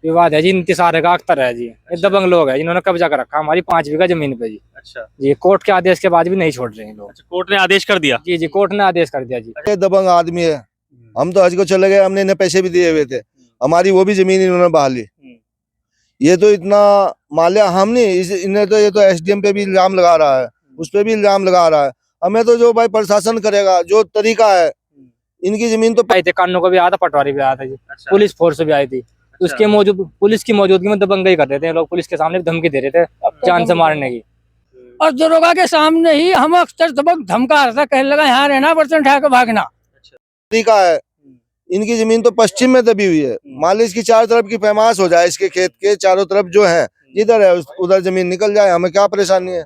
विवाद है जी, इंतजार का अख्तर है जी। ये दबंग लोग है जिन्होंने कब्जा कर रखा हमारी 5 बीघा जमीन पे जी। अच्छा जी, कोर्ट के आदेश के बाद भी नहीं छोड़ रहे हैं लोग। अच्छा, कोर्ट ने आदेश कर दिया। जी जी, कोर्ट ने आदेश कर दिया जी। ये दबंग आदमी है। हम तो हज को चले गए, हमने इन्हें पैसे भी दिए हुए थे, हमारी वो भी जमीन इन्होंने बहा ली। ये तो इतना माल्या हम नहीं इन्हें तो, ये तो एसडीएम पे भी इल्जाम लगा रहा है, उस पे भी इल्जाम लगा रहा है। हमें तो जो भाई प्रशासन करेगा, जो तरीका है, इनकी जमीन तो आए थे, कानून को भी आया था, पटवारी भी आया था जी। अच्छा, पुलिस फोर्स भी आई थी। उसके मौजूद पुलिस की मौजूदगी में दबंगई कर रहे थे लोग। पुलिस के सामने भी धमकी दे रहे थे जान से मारने की। और दरोगा के सामने ही हम अक्सर दबंग धमका रहा था, कहने लगा यहाँ रहना, बर्तन उठा के भागना। तरीका है। इनकी जमीन तो पश्चिम में दबी हुई है, मान ली इसकी चारों तरफ की पैमाश हो जाए, इसके खेत के चारों तरफ जो है, जिधर है उधर जमीन निकल जाए, हमें क्या परेशानी है।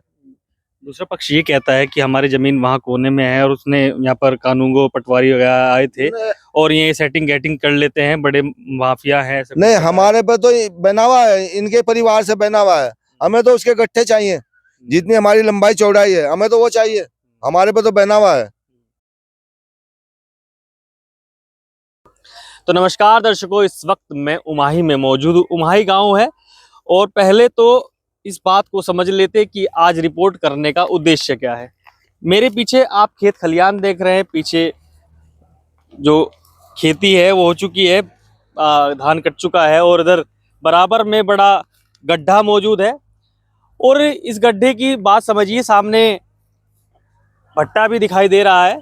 दूसरा पक्ष ये कहता है कि हमारी जमीन वहाँ कोने में है और उसने यहाँ पर कानूनगो पटवारी वगैरह आए थे और ये सेटिंग गेटिंग कर लेते हैं, बड़े माफिया हैं। नहीं, हमारे पे तो बना हुआ है, इनके परिवार से बना हुआ है। हमें तो उसके गट्ठे चाहिए, जितनी हमारी लंबाई चौड़ाई है, हमें तो वो चाहिए। हमारे पे तो बना हुआ है। तो नमस्कार दर्शकों, इस वक्त मैं उमाही में मौजूद हूँ। उमाही गांव है और पहले तो इस बात को समझ लेते कि आज रिपोर्ट करने का उद्देश्य क्या है। मेरे पीछे आप खेत खलियान देख रहे हैं, पीछे जो खेती है वो हो चुकी है, धान कट चुका है और इधर बराबर में बड़ा गड्ढा मौजूद है। और इस गड्ढे की बात समझिए, सामने भट्टा भी दिखाई दे रहा है।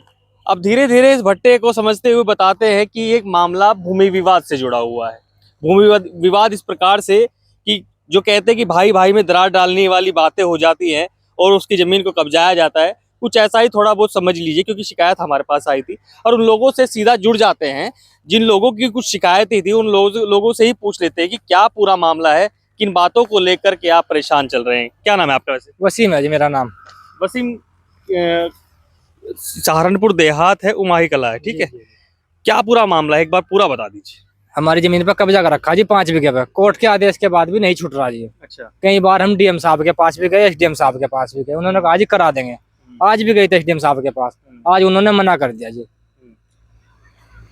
अब धीरे धीरे इस भट्टे को समझते हुए बताते हैं कि एक मामला भूमि विवाद से जुड़ा हुआ है। भूमि विवाद इस प्रकार से कि जो कहते हैं कि भाई भाई में दरार डालने वाली बातें हो जाती हैं और उसकी ज़मीन को कब्जाया जाता है, कुछ ऐसा ही थोड़ा बहुत समझ लीजिए। क्योंकि शिकायत हमारे पास आई थी और उन लोगों से सीधा जुड़ जाते हैं जिन लोगों की कुछ शिकायतें थी, उन लोगों से ही पूछ लेते हैं कि क्या पूरा मामला है, किन बातों को लेकर के आप परेशान चल रहे हैं। क्या नाम है आपका? वैसे वसीम है जी मेरा नाम। वसीम, सहारनपुर देहात है, उमाही कला है, ठीक है। क्या पूरा मामला है, एक बार पूरा बता दीजिए। हमारी जमीन पे कब्जा कर रखा जी 5 बीघे पे। कोर्ट के आदेश के बाद भी नहीं छूट रहा जी। अच्छा, कई बार हम डीएम साहब के पास भी गए, एसडीएम साहब के पास भी गए, उन्होंने कहा जी करा देंगे। आज भी गए थे एसडीएम साहब के पास, आज उन्होंने मना कर दिया जी।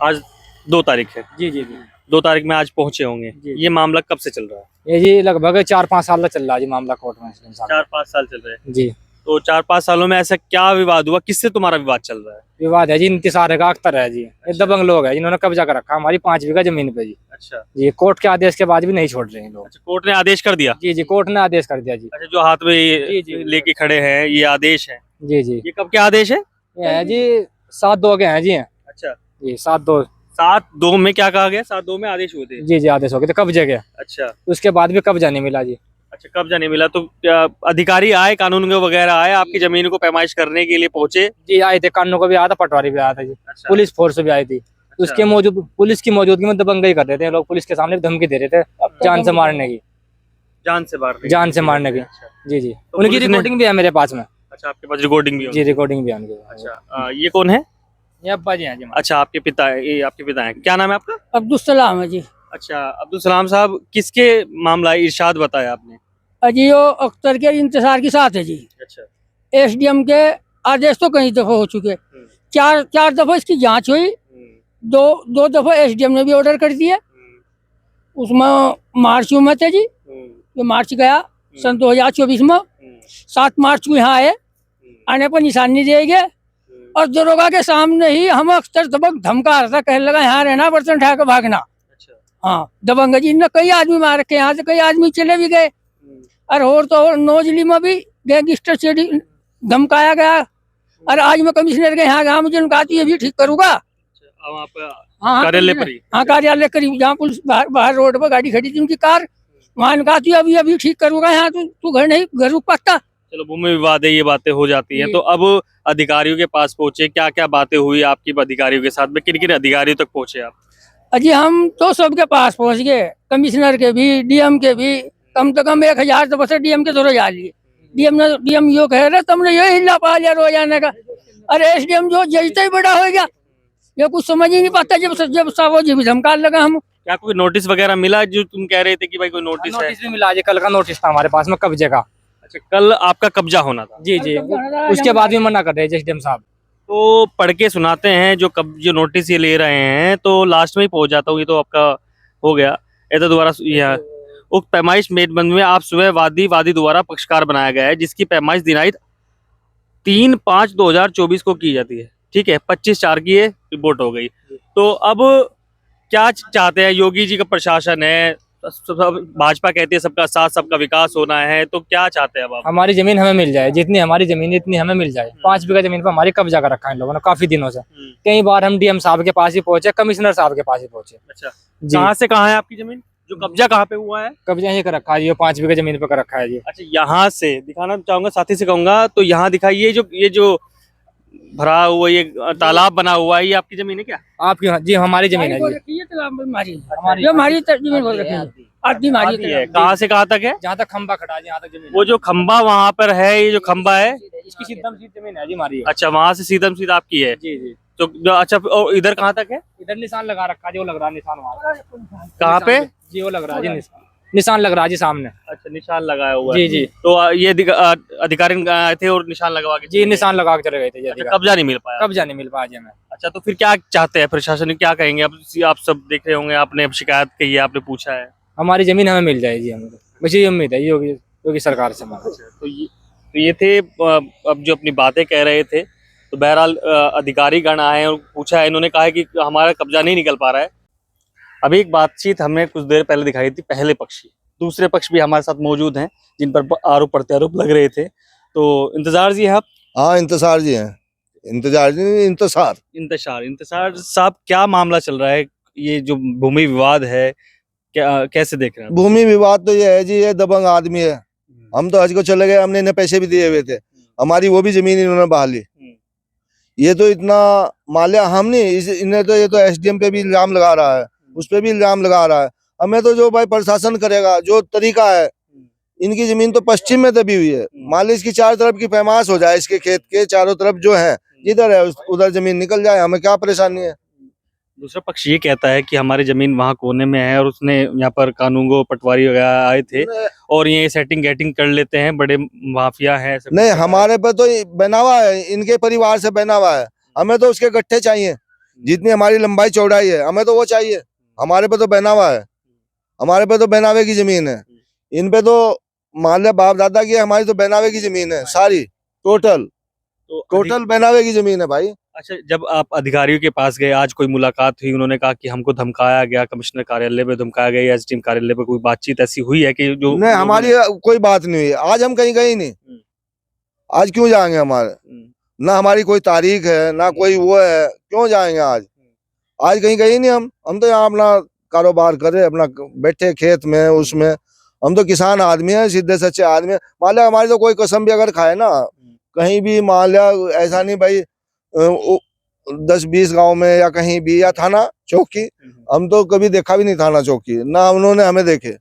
आज 2 तारीख है जी जी जी 2 तारीख में आज पहुंचे होंगे। जी। ये मामला कब से चल रहा है? ये जी लगभग 4-5 साल चल रहा है जी मामला कोर्ट में। एसडीएम साहब 4-5 साल चल रहे हैं। जी। तो 4-5 सालों में ऐसा क्या विवाद हुआ, किससे तुम्हारा विवाद चल रहा है? विवाद है जी, इंतजार का अख्तर है जी। ये दबंग लोग है जिन्होंने कब्जा कर रखा हमारी 5 बीघा जमीन पे जी। अच्छा जी, कोर्ट के आदेश के बाद भी नहीं छोड़ रहे हैं लोग। अच्छा, कोर्ट ने आदेश कर दिया। जी जी, कोर्ट ने आदेश कर दिया जी। अच्छा, जो हाथ में जी, जी। लेके खड़े हैं ये आदेश है। जी जी, ये कब के आदेश है? ये है जी 7/2 के हैं जी। अच्छा, जी 7/2। 7/2 में क्या कहा गया? 7/2 में आदेश हुए थे। जी जी, आदेश हो गए थे कब्जे के। अच्छा उसके बाद भी कब्जा नहीं मिला जी। अच्छा, कब्जा नहीं मिला तो क्या अधिकारी आए, कानून वगैरह आए, आपकी जमीन को पैमाइश करने के लिए पहुंचे? जी आए थे, कानून को भी आया था, पटवारी भी आया था जी। अच्छा, पुलिस फोर्स भी आई थी। उसके पुलिस की मौजूदगी में दबंगई कर रहे थे लोग। पुलिस के सामने भी धमकी दे रहे थे जान से मारने की। जान से मारने की। जान से मारने की। अच्छा, जी जी, तो उनकी पुलिस ने- रिकॉर्डिंग भी है मेरे पास में। अच्छा, आपके पास रिकॉर्डिंग भी जी, होगी? रिकॉर्डिंग भी है उनके पास। अच्छा, ये कौन है? ये अब्बा जी हैं जी। अच्छा, आपके पिता है, ये आपके पिता हैं। क्या नाम है आपका? अब्दुल सलाम है जी। अच्छा, अब्दुल सलाम साहब, किसके मामला इरशाद बताया आपने? अजियो अख्तर के इंतजार के साथ है जी। अच्छा, एसडीएम के आदेश तो कई दफा हो चुके, चार दफा इसकी जांच हुई। दो दफा एसडीएम ने भी ऑर्डर कर दिए। उसमें मार्च में थे जी, ये मार्च गया सन 2024 में। 7 मार्च को यहाँ आए, आने पर निशानी दिए और दरोगा के सामने ही हम अक्सर दबंग धमका रहा था, कहने लगा यहाँ रहना, बर्तन उठा के भागना। अच्छा, हाँ, दबंग जी ने कई आदमी मार रखे, यहाँ से कई आदमी चले भी गए। और तो और नौजली में भी गैंगस्टर से धमकाया गया। और आज मैं कमिश्नर के यहाँ गया, मुझे उनका ये भी ठीक करूंगा। अब आप हाँ, कार्यालय पर ही? हाँ, कार्यालय करीब, जहाँ पुलिस बाहर रोड पर गाड़ी खड़ी थी उनकी कार, वहाँ कहा तू अभी ठीक करूंगा, यहाँ तू घर नहीं, घर रुक पाता। चलो, भूमि विवाद है, ये बातें हो जाती हैं। जी। तो अब अधिकारियों के पास पहुंचे, क्या क्या बातें हुई आपकी अधिकारियों के साथ में, किन किन अधिकारियों तक पहुंचे आप? अजी हम तो सबके पास पहुंच गए, कमिश्नर के भी, डीएम के भी। कम से कम 1000 तो बस डीएम के थोड़े जा लिए। डीएम यो कह रहे तुमने ये हिला पा लिया रोजाना का। अरे एसडीएम जो जजता ही बड़ा हो गया, ये कुछ समझ ही नहीं पाता। जब वो जी भी धमकाने लगा हम। क्या कोई नोटिस वगैरह मिला, जो तुम कह रहे थे कि भाई कोई नोटिस है? नोटिस भी मिला जी, कल का नोटिस था हमारे पास में कब्जे का। अच्छा, कल आपका कब्जा होना था? जी जी, उसके बाद भी मना कर रहे हैं एसडीएम साहब। तो पढ़ के सुनाते हैं, जो नोटिस ये ले रहे हैं तो लास्ट में ही पहुंच जाता हूँ, ये तो आपका हो गया। द्वारा यह उक्त पैमाइश मेजबंद में आप सुबह वादी द्वारा पक्षकार बनाया गया है, जिसकी पैमाइश दिनांक 3/5/2024 को की जाती है। ठीक है, 25/4 की ये रिपोर्ट हो गई। तो अब क्या चाहते हैं योगी जी का प्रशासन है, भाजपा कहती है सबका साथ सबका विकास होना है, तो क्या चाहते हैं अब आप? हमारी जमीन हमें मिल जाए, जितनी हमारी जमीन इतनी हमें मिल जाए। 5 बीघा जमीन पर हमारी कब्जा कर रखा है इन लोगों ने काफी दिनों से। कई बार हम डीएम साहब के पास ही पहुंचे, कमिश्नर साहब के पास ही पहुंचे। अच्छा, जी, कहाँ से कहाँ है आपकी जमीन, जो कब्जा कहाँ पे हुआ है? कब्जा यही कर रखा है ये 5 बीघा जमीन पे कर रखा है जी। अच्छा, यहाँ से दिखाना चाहूंगा, साथी से कहूंगा, तो यहाँ दिखाइए ये जो भरा हुआ ये तालाब बना हुआ है, ये आपकी जमीन है क्या? आपकी? जी हमारी जमीन है जी। हमारी जमीन बोल रखी है, आधी हमारी आधी है। कहाँ से कहाँ तक है? जहाँ तक खंबा खड़ा है, यहाँ तक जमीन वो जो खंबा वहाँ पर है, ये जो खंबा है, इसकी सीधम सीध जमीन है जी हमारी। अच्छा, वहां से सीधम सीधा आपकी है। जी जी, तो अच्छा, और इधर कहाँ तक है? इधर निशान लगा रखा है, जो लग रहा है निशान वहाँ कहाँ पे? जी वो लग रहा है जी, निशान लग रहा है जी सामने। अच्छा, निशान लगाया हुआ है। जी जी, तो ये अधिकारी आए थे और निशान लगवा के जी निशान लगा के चले गए थे जी। अच्छा, कब्जा नहीं मिल पाया। कब्जा नहीं मिल पाया जी हमें। अच्छा, तो फिर क्या चाहते हैं प्रशासन, क्या कहेंगे? अब आप सब देख रहे होंगे, आपने अब शिकायत की है, आपने पूछा है। हमारी जमीन हमें मिल जाएगी, हमें मुझे ये उम्मीद है योगी सरकार से हमारा। तो ये थे अब जो अपनी बातें कह रहे थे। तो बहरहाल अधिकारी गण आए और पूछा है, इन्होंने कहा है कि हमारा कब्जा नहीं निकल पा रहा है। अभी एक बातचीत हमने कुछ देर पहले दिखाई थी, पहले पक्षी, दूसरे पक्ष भी हमारे साथ मौजूद हैं जिन पर आरोप प्रत्यारोप लग रहे थे। तो इंतजार जी है आप? हाँ इंतजार जी हैं, इंतजार जी नहीं, इंतजार साहब, क्या मामला चल रहा है? ये जो भूमि विवाद है, क्या कैसे देख रहे हैं? भूमि विवाद तो ये है जी, ये दबंग आदमी है। हम तो हज को चले गए, हमने इन्हें पैसे भी दिए हुए थे, हमारी वो भी जमीन इन्होंने बहा ली। ये तो इतना माल्या हम नहीं, इन्हें तो ये तो एसडीएम पे भी इल्जाम लगा रहा है, उस पे भी इल्जाम लगा रहा है। हमें तो जो भाई प्रशासन करेगा, जो तरीका है, इनकी जमीन तो पश्चिम में दबी हुई है, मान ली इसकी चारों तरफ की पैमाश हो जाए, इसके खेत के चारों तरफ जो है, जिधर है उधर जमीन निकल जाए, हमें क्या परेशानी है। दूसरा पक्ष ये कहता है कि हमारी जमीन वहाँ कोने में है और उसने यहाँ पर कानूंगो पटवारी वगैरह आए थे और ये सेटिंग गेटिंग कर लेते हैं, बड़े माफिया हैं। नहीं, हमारे पे तो बना हुआ है, इनके परिवार से बना हुआ है, हमें तो उसके गट्ठे चाहिए, जितनी हमारी लंबाई चौड़ाई है हमें तो वो चाहिए। हमारे पे तो बना हुआ है, हमारे पे तो बनावे की जमीन है, इन पे तो मान लिया बाप दादा की, हमारी तो बनावे की जमीन है सारी, टोटल बनावे की जमीन है भाई। अच्छा, जब आप अधिकारियों के पास गए, आज कोई मुलाकात हुई, उन्होंने कहा कि हमको धमकाया गया, कमिश्नर कार्यालय पे धमकाया गया, एसडीएम कार्यालय पे कोई बातचीत ऐसी हुई है कि जो? नहीं, हमारी कोई बात नहीं हुई, आज हम कहीं गए नहीं, आज क्यों जाएंगे? हमारे ना हमारी कोई तारीख है, ना कोई वो है, क्यों जाएंगे आज कहीं गए नहीं हम तो यहाँ अपना कारोबार कर रहे, अपना बैठे खेत में, उसमें हम तो किसान आदमी है, सीधे सच्चे आदमी है। मान लिया हमारी तो कोई कसम भी अगर खाए ना, कहीं भी मान लिया, ऐसा नहीं भाई 10-20 गांव में या कहीं भी, या थाना चौकी, हम तो कभी देखा भी नहीं थाना चौकी, ना उन्होंने हमें देखे,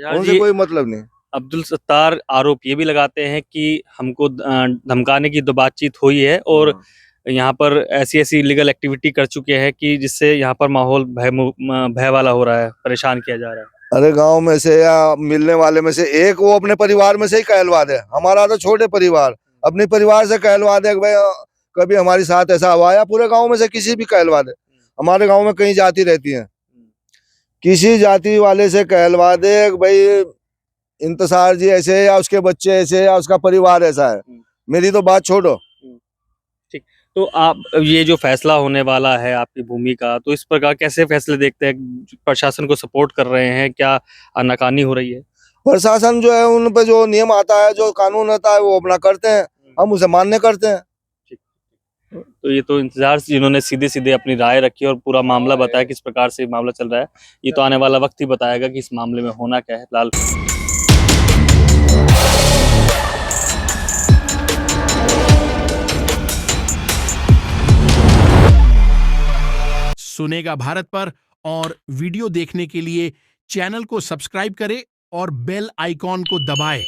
उनसे कोई मतलब नहीं। अब्दुल सत्तार आरोप ये भी लगाते हैं कि हमको धमकाने की तो बातचीत हुई है और यहाँ पर ऐसी लीगल एक्टिविटी कर चुके हैं कि जिससे यहाँ पर माहौल भय वाला हो रहा है, परेशान किया जा रहा है। अरे गांव में से या मिलने वाले में से एक वो अपने परिवार में से ही कहलवा दे, हमारा तो छोटे परिवार, अपने परिवार से कहलवा दे भाई कभी हमारे साथ ऐसा हुआ, या पूरे गांव में से किसी भी कहलवा दे। हमारे गांव में कई जाति रहती है, किसी जाति वाले से कहलवा दे भाई इंतजार जी ऐसे, या उसके बच्चे ऐसे, या उसका परिवार ऐसा है, मेरी तो बात छोड़ो। ठीक, तो आप ये जो फैसला होने वाला है आपकी भूमि का, तो इस प्रकार कैसे फैसले देखते हैं? प्रशासन को सपोर्ट कर रहे हैं, क्या आनाकानी हो रही है? प्रशासन जो है उन पे जो नियम आता है, जो कानून आता है, वो अपना करते हैं, हम उसे मान्य करते हैं। तो ये तो इंतजार जिन्होंने सीधे सीधे अपनी राय रखी और पूरा मामला बताया किस प्रकार से मामला चल रहा है, ये तो आने वाला वक्त ही बताएगा कि इस मामले में होना क्या है। फिलहाल सुनेगा भारत पर और वीडियो देखने के लिए चैनल को सब्सक्राइब करें और बेल आइकॉन को दबाएं।